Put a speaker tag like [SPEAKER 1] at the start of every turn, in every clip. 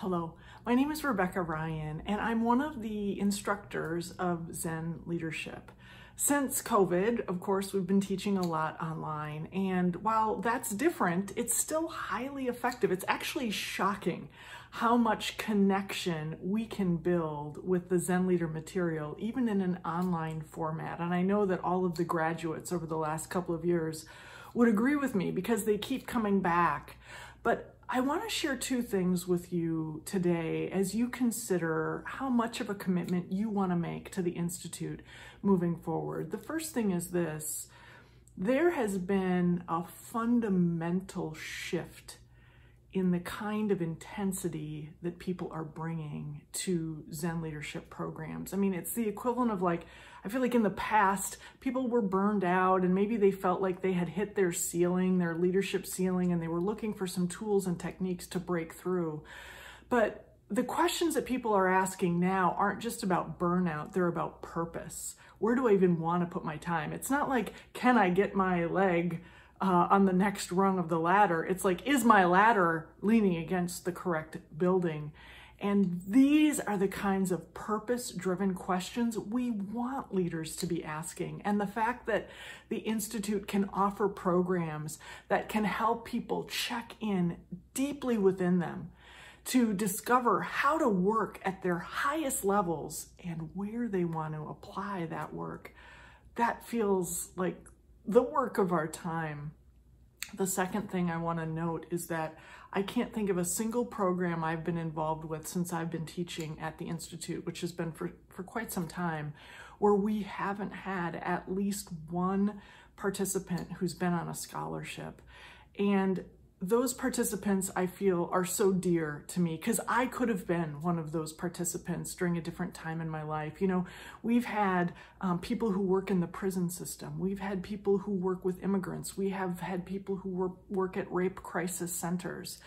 [SPEAKER 1] Hello, my name is Rebecca Ryan, and I'm one of the instructors of Zen Leadership. Since COVID, of course, we've been teaching a lot online, and while that's different, it's still highly effective. It's actually shocking how much connection we can build with the Zen Leader material, even in an online format. And I know that all of the graduates over the last couple of years would agree with me because they keep coming back. But I want to share two things with you today as you consider how much of a commitment you want to make to the Institute moving forward. The first thing is this: there has been a fundamental shift in the kind of intensity that people are bringing to Zen leadership programs. I mean, it's the equivalent of, like, I feel like in the past, people were burned out and maybe they felt like they had hit their ceiling, their leadership ceiling, and they were looking for some tools and techniques to break through. But the questions that people are asking now aren't just about burnout, they're about purpose. Where do I even want to put my time? It's not like, can I get my leg on the next rung of the ladder? It's like, is my ladder leaning against the correct building? And these are the kinds of purpose-driven questions we want leaders to be asking. And the fact that the Institute can offer programs that can help people check in deeply within them to discover how to work at their highest levels and where they want to apply that work, that feels like the work of our time. The second thing I want to note is that I can't think of a single program I've been involved with since I've been teaching at the Institute, which has been for quite some time, where we haven't had at least one participant who's been on a scholarship. And those participants, I feel, are so dear to me because I could have been one of those participants during a different time in my life. You know, we've had people who work in the prison system. We've had people who work with immigrants. We have had people who work at rape crisis centers.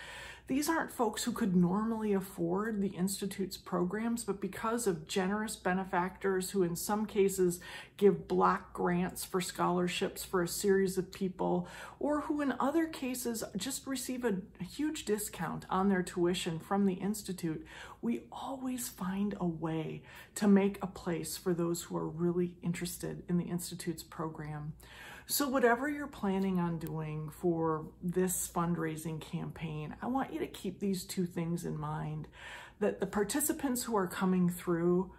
[SPEAKER 1] These aren't folks who could normally afford the Institute's programs, but because of generous benefactors who in some cases give block grants for scholarships for a series of people, or who in other cases just receive a huge discount on their tuition from the Institute, we always find a way to make a place for those who are really interested in the Institute's program. So whatever you're planning on doing for this fundraising campaign, I want you to keep these two things in mind: that the participants who are coming through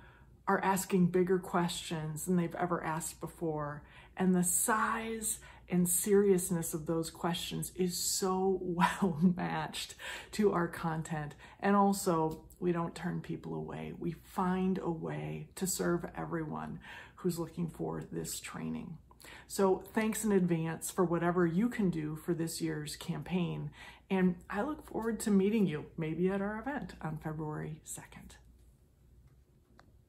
[SPEAKER 1] are asking bigger questions than they've ever asked before, and the size and seriousness of those questions is so well matched to our content. And also, we don't turn people away. We find a way to serve everyone who's looking for this training. So thanks in advance for whatever you can do for this year's campaign. And I look forward to meeting you, maybe at our event on February 2nd.